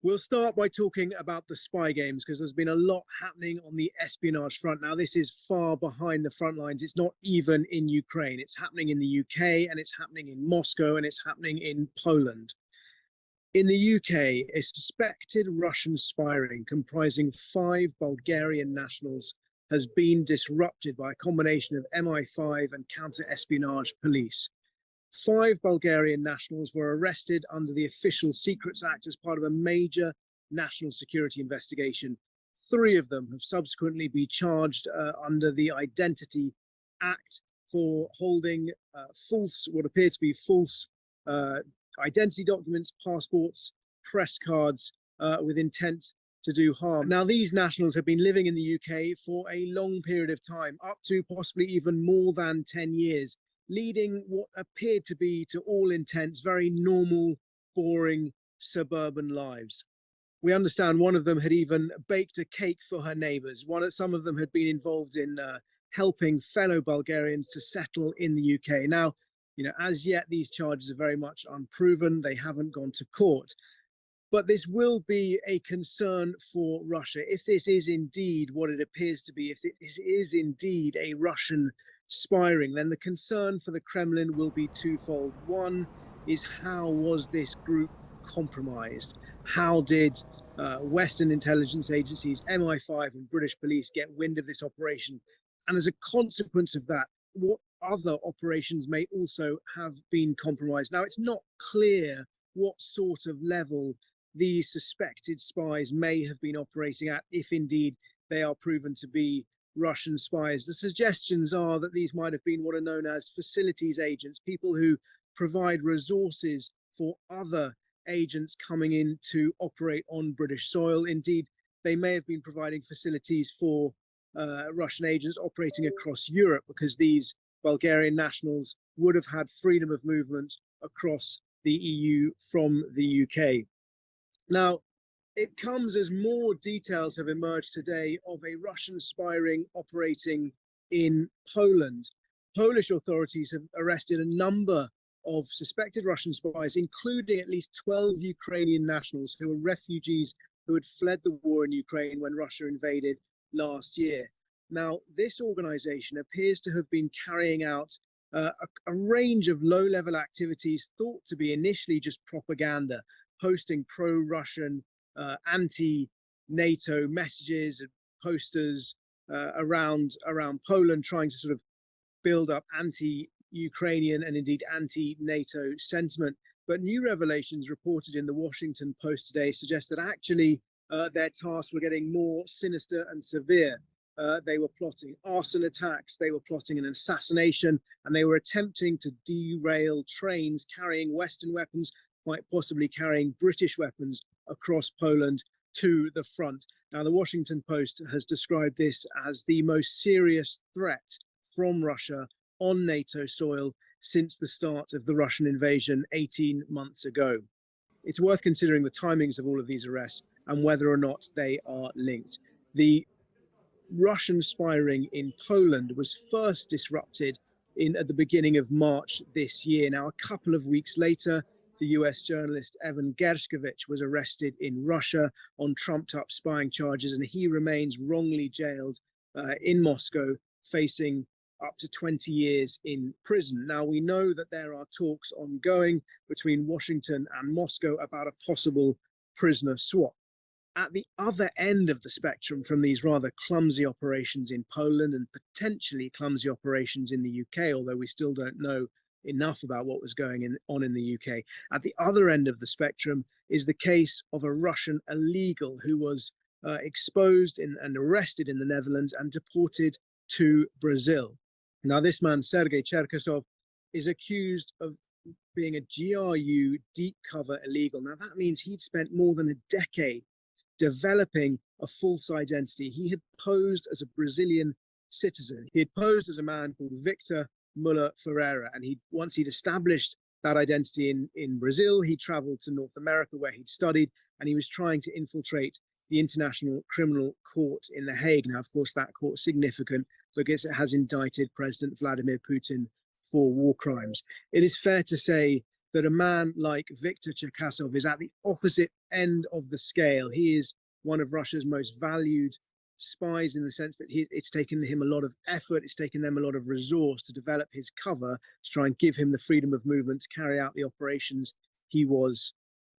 We'll start by talking about the spy games, because there's been a lot happening on the espionage front. Now, this is far behind the front lines. It's not even in Ukraine. It's happening in the UK, and it's happening in Moscow, and it's happening in Poland. In the UK, a suspected Russian spy ring comprising 5 Bulgarian nationals has been disrupted by a combination of MI5 and counter-espionage police. 5 Bulgarian nationals were arrested under the Official Secrets Act as part of a major national security investigation. 3 of them have subsequently been charged under the Identity Act for holding what appear to be false identity documents, passports, press cards with intent to do harm. Now, these nationals have been living in the UK for a long period of time, up to possibly even more than 10 years, leading what appeared to be, to all intents, very normal, boring suburban lives. We understand one of them had even baked a cake for her neighbours. Some of them had been involved in helping fellow Bulgarians to settle in the UK. Now, as yet, these charges are very much unproven. They haven't gone to court. But this will be a concern for Russia. If this is indeed what it appears to be, if this is indeed a Russian spy ring, then the concern for the Kremlin will be twofold. One is, how was this group compromised? How did Western intelligence agencies, MI5 and British police, get wind of this operation? And as a consequence of that, what other operations may also have been compromised? Now, it's not clear what sort of level these suspected spies may have been operating at, if indeed they are proven to be Russian spies. The suggestions are that these might have been what are known as facilities agents, people who provide resources for other agents coming in to operate on British soil. Indeed, they may have been providing facilities for Russian agents operating across Europe, because these Bulgarian nationals would have had freedom of movement across the EU from the UK. Now, it comes as more details have emerged today of a Russian spy ring operating in Poland. Polish authorities have arrested a number of suspected Russian spies, including at least 12 Ukrainian nationals who were refugees who had fled the war in Ukraine when Russia invaded last year. Now, this organization appears to have been carrying out a range of low-level activities thought to be initially just propaganda, posting pro-Russian, anti-NATO messages and posters around Poland, trying to sort of build up anti-Ukrainian and indeed anti-NATO sentiment. But new revelations reported in the Washington Post today suggest that actually their tasks were getting more sinister and severe. They were plotting arson attacks, they were plotting an assassination, and they were attempting to derail trains carrying Western weapons, quite possibly carrying British weapons, across Poland to the front. Now, the Washington Post has described this as the most serious threat from Russia on NATO soil since the start of the Russian invasion 18 months ago. It's worth considering the timings of all of these arrests and whether or not they are linked. The Russian spy ring in Poland was first disrupted at the beginning of March this year. Now, a couple of weeks later, the US journalist Evan Gershkovich was arrested in Russia on trumped-up spying charges, and he remains wrongly jailed in Moscow, facing up to 20 years in prison. Now, we know that there are talks ongoing between Washington and Moscow about a possible prisoner swap. At the other end of the spectrum from these rather clumsy operations in Poland and potentially clumsy operations in the UK, although we still don't know enough about what was going on in the UK, at the other end of the spectrum is the case of a Russian illegal who was exposed and arrested in the Netherlands and deported to Brazil. Now, this man, Sergei Cherkasov, is accused of being a GRU deep cover illegal. Now, that means he'd spent more than a decade developing a false identity. He had posed as a Brazilian citizen. He had posed as a man called Victor Muller Ferreira, and once he'd established that identity in Brazil, he traveled to North America where he'd studied, and he was trying to infiltrate the International Criminal Court in The Hague. Now, of course, that court is significant because it has indicted President Vladimir Putin for war crimes. It is fair to say that a man like Viktor Cherkasov is at the opposite end of the scale. He is one of Russia's most valued spies in the sense that it's taken him a lot of effort, it's taken them a lot of resource to develop his cover to try and give him the freedom of movement to carry out the operations he was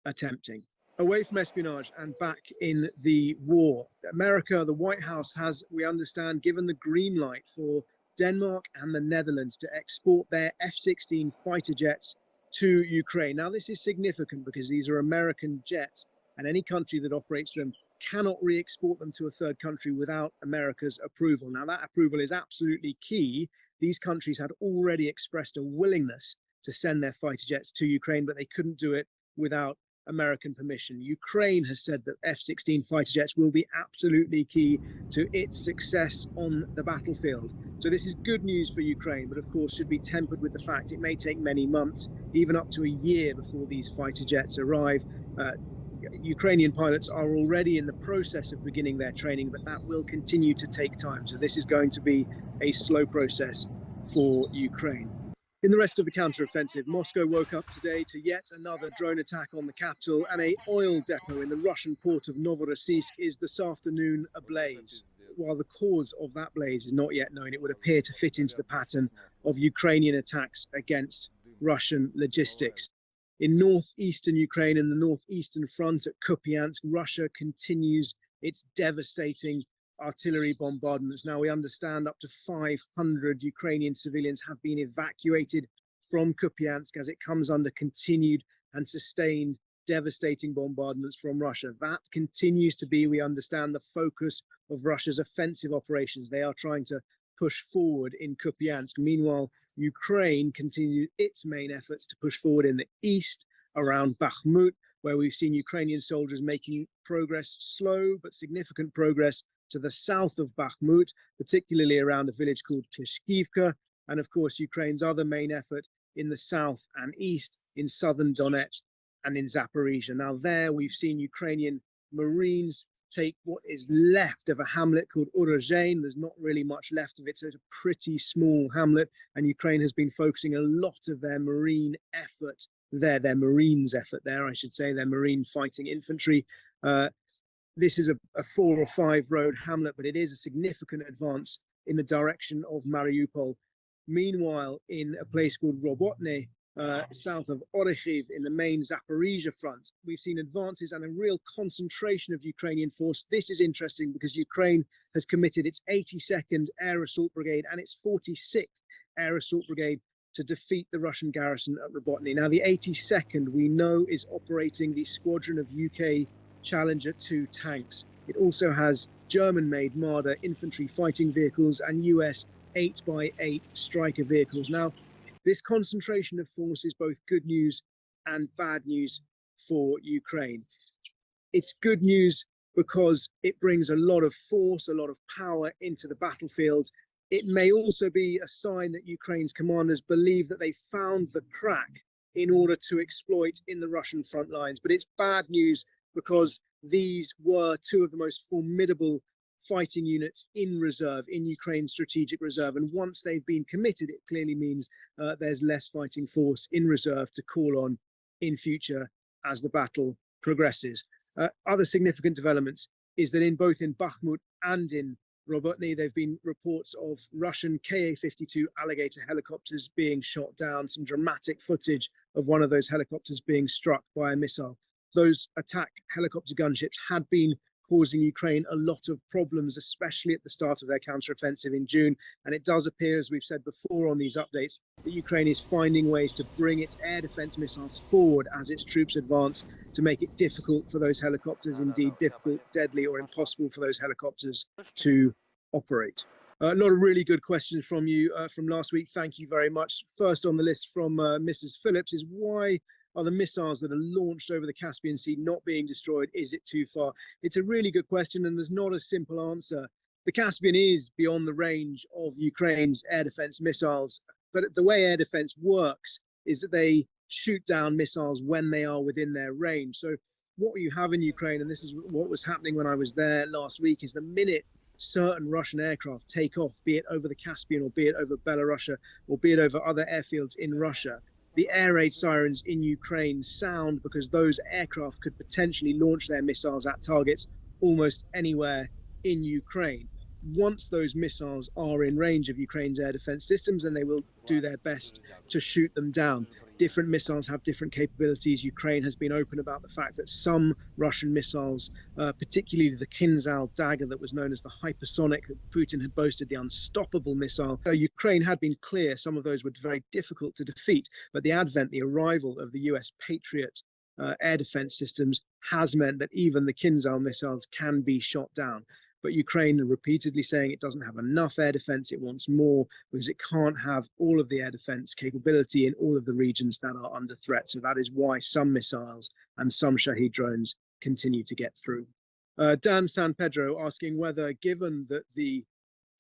attempting. Away from espionage and back in the war, America, the White House has, we understand, given the green light for Denmark and the Netherlands to export their F-16 fighter jets to Ukraine. Now, this is significant because these are American jets, and any country that operates them cannot re-export them to a third country without America's approval. Now, that approval is absolutely key. These countries had already expressed a willingness to send their fighter jets to Ukraine, but they couldn't do it without American permission. Ukraine has said that F-16 fighter jets will be absolutely key to its success on the battlefield. So this is good news for Ukraine, but of course should be tempered with the fact it may take many months, even up to a year, before these fighter jets arrive. Ukrainian pilots are already in the process of beginning their training, but that will continue to take time. So this is going to be a slow process for Ukraine. In the rest of the counteroffensive, Moscow woke up today to yet another drone attack on the capital, and an oil depot in the Russian port of Novorossiysk is this afternoon ablaze. While the cause of that blaze is not yet known, it would appear to fit into the pattern of Ukrainian attacks against Russian logistics. In northeastern Ukraine and the northeastern front at Kupiansk, Russia continues its devastating artillery bombardments. Now, we understand up to 500 Ukrainian civilians have been evacuated from Kupiansk as it comes under continued and sustained devastating bombardments from Russia. That continues to be, we understand, the focus of Russia's offensive operations. They are trying to push forward in Kupiansk. Meanwhile, Ukraine continues its main efforts to push forward in the east around Bacmud, where we've seen Ukrainian soldiers making progress, slow but significant progress, to the south of Bacmud, particularly around a village called Klishkivka, and of course Ukraine's other main effort in the south and east, in southern Donetsk and in Zaporizhia. Now there we've seen Ukrainian Marines take what is left of a hamlet called Urozhain. There's not really much left of it, so it's a pretty small hamlet, and Ukraine has been focusing a lot of their marine effort there, their Marines effort there, I should say, their marine fighting infantry. This is a 4 or 5 road hamlet, but it is a significant advance in the direction of Mariupol. Meanwhile, in a place called Robotne, south of Orekhiv, in the main Zaporizhia front, we've seen advances and a real concentration of Ukrainian force. This is interesting because Ukraine has committed its 82nd Air Assault Brigade and its 46th Air Assault Brigade to defeat the Russian garrison at Robotne. Now, the 82nd, we know, is operating the squadron of UK Challenger 2 tanks. It also has German-made Marder infantry fighting vehicles and US 8x8 Striker vehicles. Now, this concentration of force is both good news and bad news for Ukraine. It's good news because it brings a lot of force, a lot of power into the battlefield. It may also be a sign that Ukraine's commanders believe that they found the crack in order to exploit in the Russian front lines. But it's bad news because these were 2 of the most formidable fighting units in reserve, in Ukraine's strategic reserve. And once they've been committed, it clearly means there's less fighting force in reserve to call on in future as the battle progresses. Other significant developments is that in both in Bakhmut and in Robotny, there have been reports of Russian Ka-52 Alligator helicopters being shot down, some dramatic footage of one of those helicopters being struck by a missile. Those attack helicopter gunships had been causing Ukraine a lot of problems, especially at the start of their counteroffensive in June. And it does appear, as we've said before on these updates, that Ukraine is finding ways to bring its air defense missiles forward as its troops advance to make it difficult for those helicopters, indeed difficult, deadly, or impossible for those helicopters to operate. A lot of really good questions from you from last week. Thank you very much. First on the list from Mrs. Phillips is, why are the missiles that are launched over the Caspian Sea not being destroyed? Is it too far? It's a really good question, and there's not a simple answer. The Caspian is beyond the range of Ukraine's air defense missiles, but the way air defense works is that they shoot down missiles when they are within their range. So what you have in Ukraine, and this is what was happening when I was there last week, is the minute certain Russian aircraft take off, be it over the Caspian or be it over Belarus or be it over other airfields in Russia, the air raid sirens in Ukraine sound because those aircraft could potentially launch their missiles at targets almost anywhere in Ukraine. once those missiles are in range of Ukraine's air defense systems, then they will do their best to shoot them down. Different missiles have different capabilities. Ukraine has been open about the fact that some Russian missiles, particularly the Kinzhal dagger that was known as the hypersonic, that Putin had boasted, the unstoppable missile. Ukraine had been clear some of those were very difficult to defeat, but the arrival of the US Patriot air defense systems has meant that even the Kinzhal missiles can be shot down. But Ukraine are repeatedly saying it doesn't have enough air defense, it wants more, because it can't have all of the air defense capability in all of the regions that are under threat. So that is why some missiles and some Shahed drones continue to get through. Dan San Pedro asking whether, given that the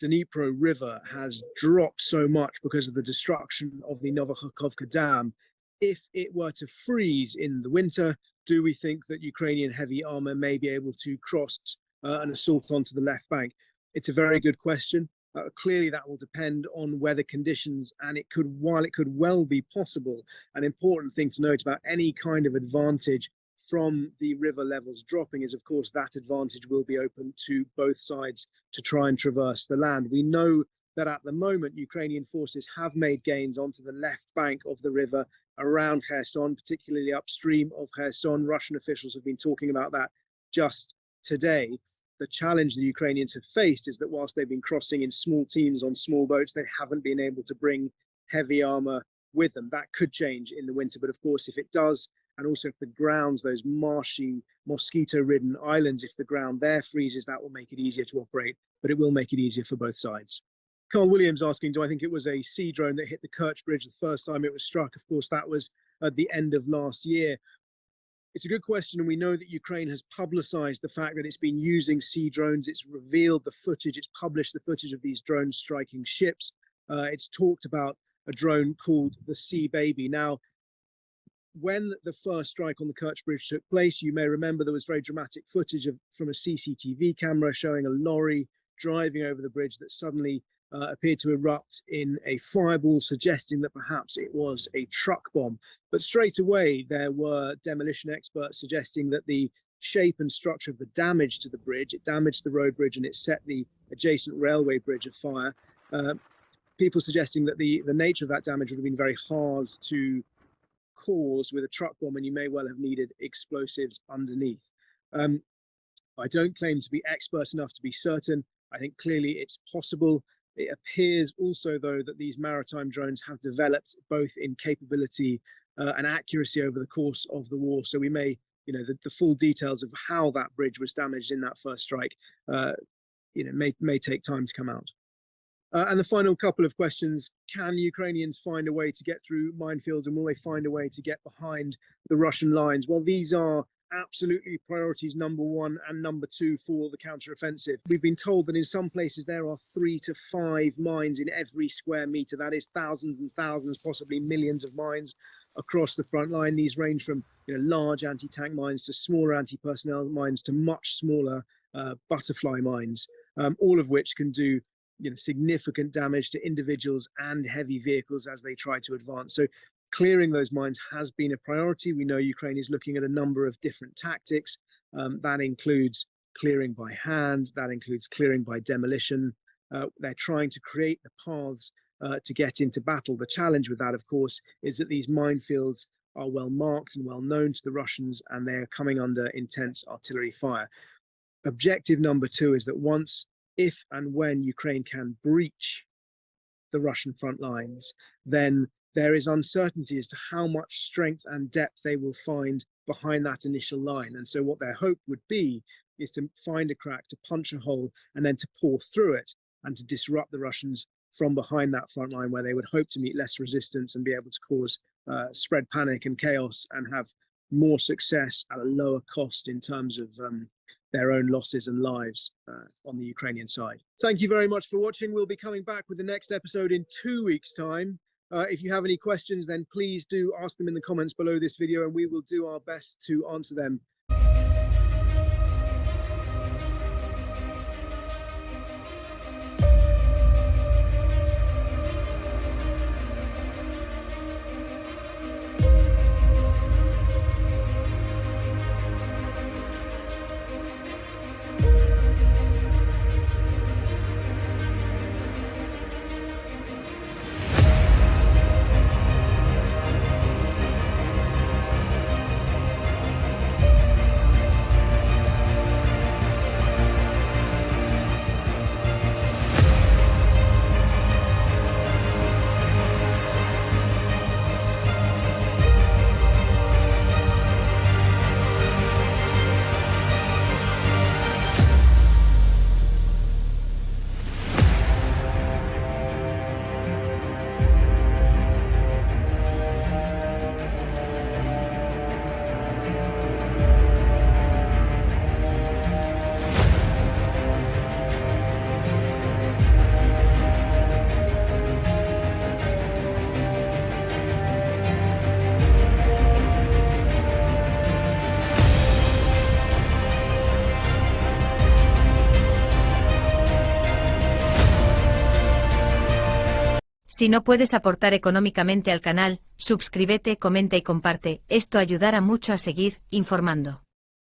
Dnipro River has dropped so much because of the destruction of the Novokhovka Dam, if it were to freeze in the winter, do we think that Ukrainian heavy armor may be able to cross an assault onto the left bank? It's a very good question. Clearly that will depend on weather conditions, and while it could well be possible, an important thing to note about any kind of advantage from the river levels dropping is, of course, that advantage will be open to both sides to try and traverse the land. We know that at the moment Ukrainian forces have made gains onto the left bank of the river around Kherson, particularly upstream of Kherson. Russian officials have been talking about that just today. The challenge the Ukrainians have faced is that whilst they've been crossing in small teams on small boats, they haven't been able to bring heavy armor with them. That could change in the winter, but of course, if it does, and also if the grounds, those marshy, mosquito-ridden islands, if the ground there freezes, that will make it easier to operate, but it will make it easier for both sides. Carl Williams asking, do I think it was a sea drone that hit the Kerch Bridge the first time it was struck? Of course, that was at the end of last year. It's a good question, and we know that Ukraine has publicized the fact that it's been using sea drones. It's revealed the footage, it's published the footage of these drones striking ships. It's talked about a drone called the Sea Baby. Now, when the first strike on the Kerch Bridge took place, you may remember there was very dramatic footage from a CCTV camera showing a lorry driving over the bridge that suddenly appeared to erupt in a fireball, suggesting that perhaps it was a truck bomb. But straight away, there were demolition experts suggesting that the shape and structure of the damage to the bridge, it damaged the road bridge and it set the adjacent railway bridge afire. People suggesting that the nature of that damage would have been very hard to cause with a truck bomb, and you may well have needed explosives underneath. I don't claim to be expert enough to be certain. I think clearly it's possible. It appears also, though, that these maritime drones have developed both in capability and accuracy over the course of the war. So we may, the full details of how that bridge was damaged in that first strike, may take time to come out. And the final couple of questions: can Ukrainians find a way to get through minefields, and will they find a way to get behind the Russian lines? Well, these are absolutely priorities number 1 and number 2 for the counteroffensive. We've been told that in some places there are 3 to 5 mines in every square meter. That is thousands and thousands, possibly millions of mines across the front line. These range from large anti-tank mines to smaller anti-personnel mines to much smaller butterfly mines, all of which can do significant damage to individuals and heavy vehicles as they try to advance. So clearing those mines has been a priority. We know Ukraine is looking at a number of different tactics. That includes clearing by hand, that includes clearing by demolition. They're trying to create the paths to get into battle. The challenge with that, of course, is that these minefields are well marked and well known to the Russians, and they're coming under intense artillery fire. Objective number 2 is that once, if and when Ukraine can breach the Russian front lines, then there is uncertainty as to how much strength and depth they will find behind that initial line. And so what their hope would be is to find a crack, to punch a hole, and then to pour through it and to disrupt the Russians from behind that front line, where they would hope to meet less resistance and be able to cause spread panic and chaos and have more success at a lower cost in terms of their own losses and lives on the Ukrainian side. Thank you very much for watching. We'll be coming back with the next episode in 2 weeks' time. If you have any questions, then please do ask them in the comments below this video, and we will do our best to answer them. Si no puedes aportar económicamente al canal, suscríbete, comenta y comparte, esto ayudará mucho a seguir informando.